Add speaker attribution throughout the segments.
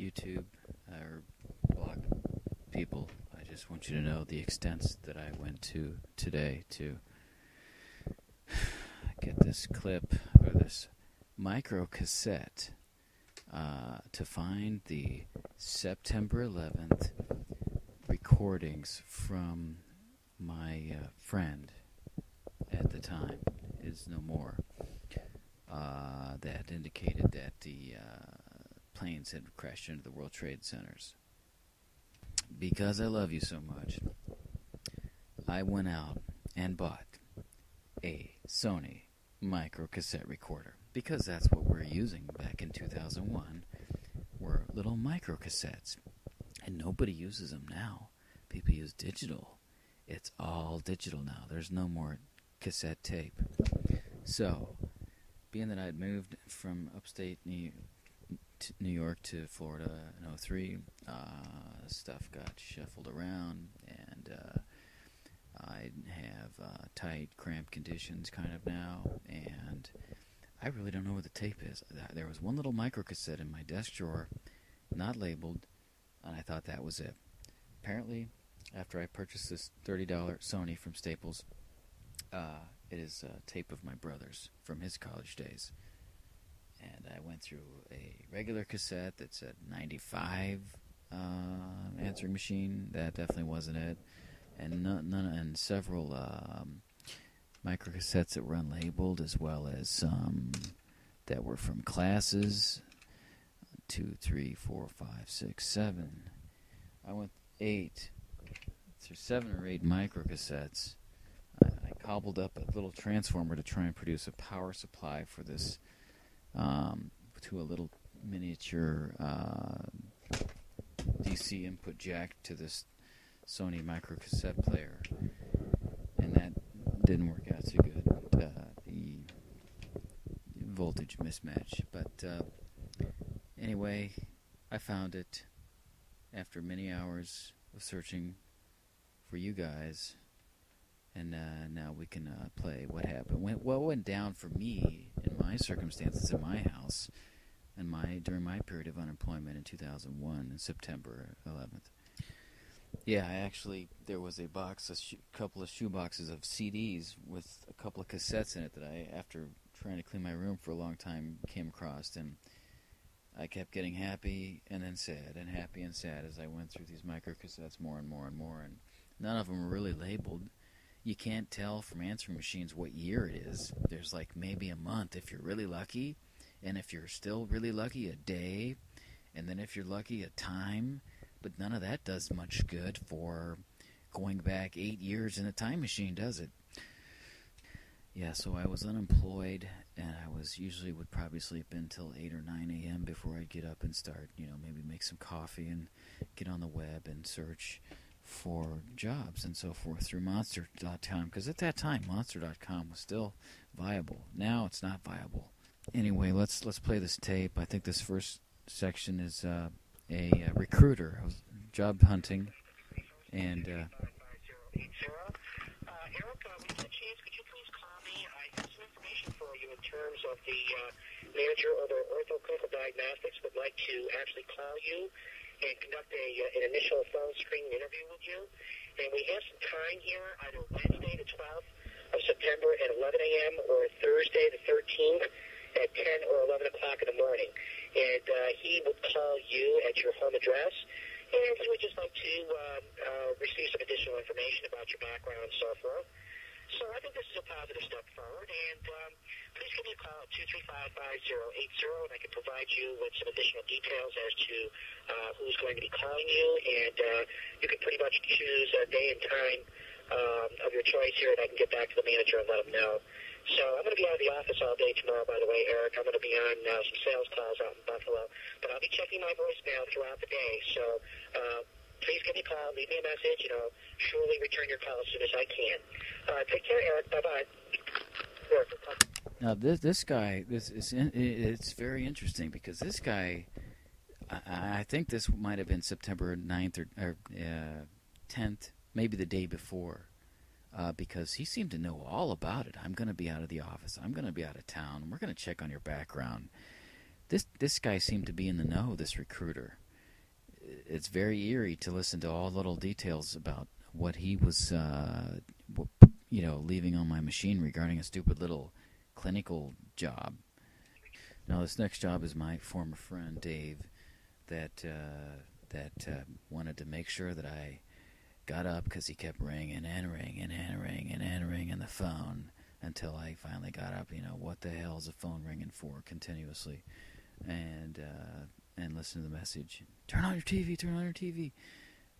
Speaker 1: YouTube or blog people, I just want you to know the extents that I went to today to get this clip or this micro cassette to find the September 11th recordings from my friend at the time, is no more, that indicated that the planes had crashed into the World Trade Centers. Because I love you so much, I went out and bought a Sony micro cassette recorder, because that's what we're using back in 2001, were little micro cassettes, and nobody uses them now. People use digital. It's all digital now. There's no more cassette tape. So, being that I had moved from upstate New York to Florida in '03, stuff got shuffled around, and I have tight, cramped conditions kind of now, and I really don't know where the tape is. There was one little microcassette in my desk drawer, not labeled, and I thought that was it. Apparently, after I purchased this $30 Sony from Staples, it is a tape of my brother's from his college days. And I went through a regular cassette that said 95 answering machine. That definitely wasn't it. And several microcassettes that were unlabeled, as well as some that were from classes. 2, 3, 4, 5, 6, 7. I went 8 through 7 or 8 microcassettes. I cobbled up a little transformer to try and produce a power supply for this, to a little miniature DC input jack to this Sony microcassette player, and that didn't work out too good. The voltage mismatch, but anyway, I found it after many hours of searching for you guys, and now we can play what happened. What went down for me in my circumstances in my house, and during my period of unemployment in 2001, in September 11th. Yeah, there was a couple of shoe boxes of CDs with a couple of cassettes in it that I, after trying to clean my room for a long time, came across, and I kept getting happy and then sad, and happy and sad as I went through these microcassettes more and more and more, and none of them were really labeled. You can't tell from answering machines what year it is. There's like maybe a month if you're really lucky, and if you're still really lucky, a day, and then if you're lucky, a time. But none of that does much good for going back 8 years in a time machine, does it? Yeah, so I was unemployed, and I would probably sleep until 8 or 9 a.m. before I'd get up and start, maybe make some coffee and get on the web and search for jobs and so forth through Monster.com, because at that time Monster.com was still viable. Now it's not viable. Anyway, let's play this tape. I think this first section is a recruiter. I was job hunting, and
Speaker 2: Eric, when you get a chance, could you please call me? I have some information for you in terms of the manager of our Ortho Clinical Diagnostics would like to actually call you and conduct an initial phone screening interview with you. And we have some time here, either Wednesday the 12th of September at 11 a.m. or Thursday the 13th at 10 or 11 o'clock in the morning. And he would call you at your home address, and he would just like to receive some additional information about your background and so forth. So I think this is a positive step forward, and please give me a call at 235-5080, and I can provide you with some additional details as to who's going to be calling you, and you can pretty much choose a day and time of your choice here, and I can get back to the manager and let him know. So I'm going to be out of the office all day tomorrow, by the way, Eric. I'm going to be on some sales calls out in Buffalo, but I'll be checking my voicemail throughout the day. So please give me a call, leave me a message, surely return your call as soon as I can. Take care, Eric. Bye-bye.
Speaker 1: now this guy, it's very interesting, because this guy, I think this might have been September 9th or 10th, maybe the day before. Because he seemed to know all about it. I'm going to be out of the office. I'm going to be out of town. We're going to check on your background. This guy seemed to be in the know, this recruiter. it's very eerie to listen to all little details about what he was, leaving on my machine regarding a stupid little clinical job. Now, this next job is my former friend Dave that wanted to make sure that I got up because he kept ringing and ringing and ringing and ringing the phone until I finally got up. What the hell is the phone ringing for continuously? And listen to the message. Turn on your TV. Turn on your TV.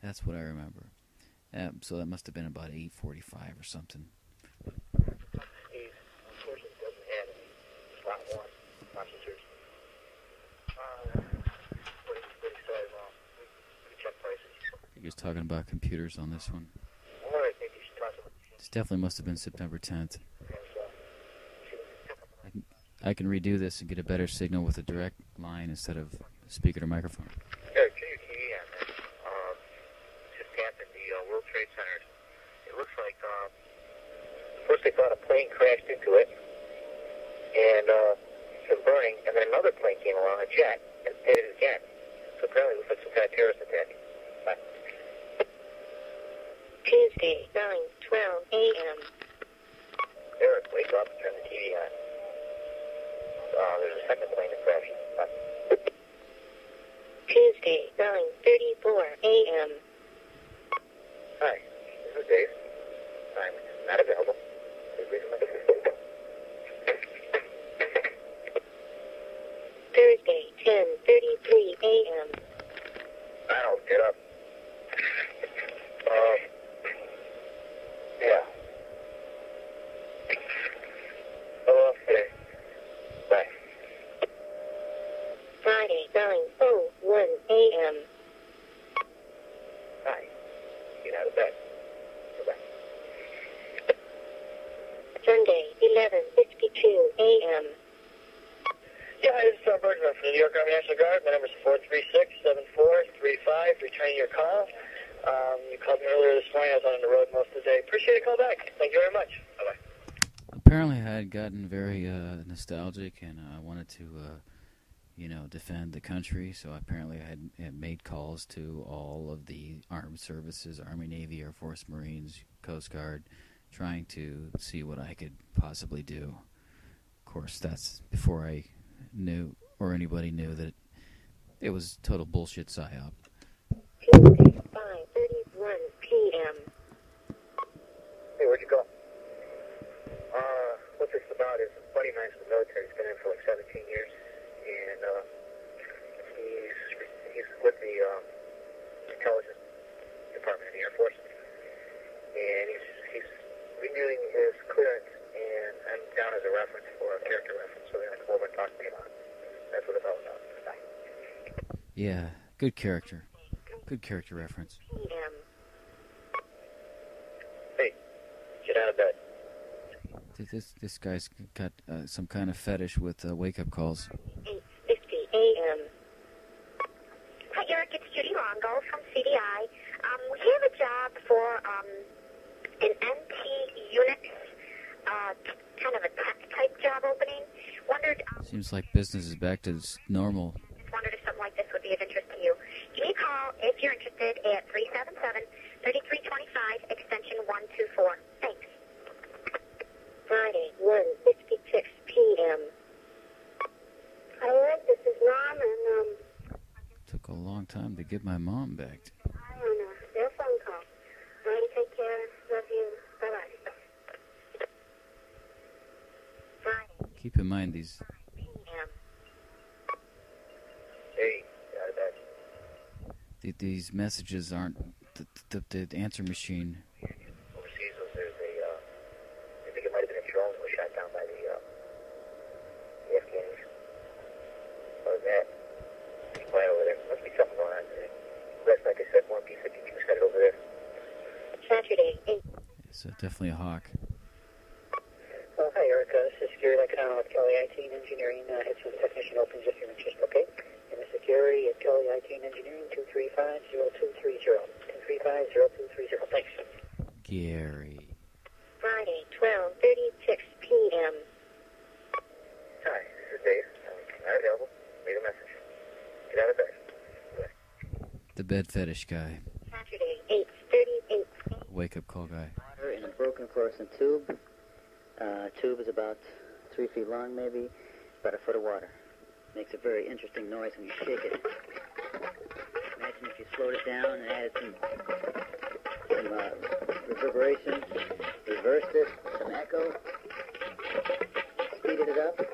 Speaker 1: That's what I remember. So that must have been about 8:45 or something.
Speaker 2: Steve, unfortunately, doesn't have any slot one processors. What he said, we check prices.
Speaker 1: He was talking about computers on this one.
Speaker 2: Or I think you should talk to him.
Speaker 1: This definitely must have been September 10th. I can redo this and get a better signal with a direct line instead of speaker to microphone.
Speaker 2: Yeah, turn your TV on, man. Just happened, the World Trade Center. It looks like, first they thought a plane crashed into it, and some burning, and then another plane came along, a jet, and hit it again. So apparently it looks like some kind of terrorist attack. Bye. Tuesday, 9:12 a.m. Eric, wake up, turn the TV on. There's a second plane that crashed. Bye. Tuesday, 9:34 a.m. Hi, this is Dave. I'm not available. Please leave a message. Thursday, 10:33 a.m. I don't get up. Yeah. Hello, today. Bye. Friday, 9:01 a.m. Hi. Get out of bed. Bye-bye. Sunday, 11:52 a.m. Yeah, hi, this is Tom Bergman from the New York Army National Guard. My number is 436-7435. Returning your call. You called me earlier this morning. I was on the road most of the day. Appreciate a call back. Thank you very much. Bye-bye.
Speaker 1: Apparently I had gotten very nostalgic, and I wanted to, defend the country. So apparently I had made calls to all of the armed services, Army, Navy, Air Force, Marines, Coast Guard, trying to see what I could possibly do. Of course, that's before I knew, or anybody knew, that it was total bullshit psyop.
Speaker 2: Tuesday, 5:31 p.m. Hey, where'd you go? What this is about is a buddy of mine's in the military. He's been in for like 17 years, and he's with the intelligence department in the Air Force, and he's renewing his clearance, and I'm down as a reference for a character reference, so they're going to come over and talk to me about it. That's what it's all about. Bye.
Speaker 1: Yeah, good character. Good character reference.
Speaker 2: PM. Hey, get out of bed.
Speaker 1: This guy's got some kind of fetish with wake-up calls.
Speaker 2: 8:50 a.m. Hi, Eric. It's Judy Longo from CDI. We have a job for an NT Unix, kind of a tech-type job opening. Wondered.
Speaker 1: Seems like business is back to normal.
Speaker 2: Just wondered if something like this would be of interest to you. Give me a call if you're interested at 377-3325, extension 124. Thanks. Friday, 1:56 p.m. Hi, Eric. This is Mom, and
Speaker 1: Took a long time to get my mom back.
Speaker 2: I on their phone call. All right, take care. Love you. Bye-bye. Friday,
Speaker 1: Keep in mind these.
Speaker 2: p.m. Hey, out of bed.
Speaker 1: These messages aren't the answer machine.
Speaker 2: Overseas, there's I think it might have been a drone that was shot down by the Afghans. Other than that, it's quiet over there. Must be something going on today. Last night they said one P-52 was headed over there. Saturday, 8.
Speaker 1: It's definitely a hawk.
Speaker 2: Oh, hi, Erica. This is Gary Lacano with Kelly IT Engineering. It's a technician opens if you're interested, okay? And this is Gary at Kelly IT Engineering, 235-0230. 235-0230. Thanks.
Speaker 1: Gary.
Speaker 2: Friday, 12:36 p.m. Hi, this is Dave. I'm not available. Leave a message. Get out of bed.
Speaker 1: The bed fetish guy.
Speaker 2: Saturday, 8:38.
Speaker 1: Wake up call guy.
Speaker 3: Water in a broken fluorescent tube. Tube is about 3 feet long, maybe, about a foot of water. Makes a very interesting noise when you shake it. Imagine if you slowed it down and added some reverberation, reversed it, some echo, speeded it up.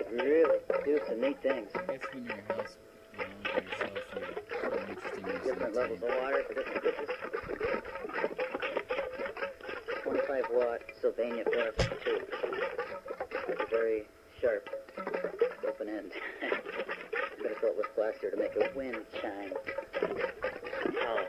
Speaker 3: Really do some neat things.
Speaker 1: I guess when you're in your house alone by yourself, you're interesting use
Speaker 3: Different levels of water for different pitches. 25 watt Sylvania fluorescent tube. With a very sharp open end. Better fill it with plaster to make a wind chime. Oh.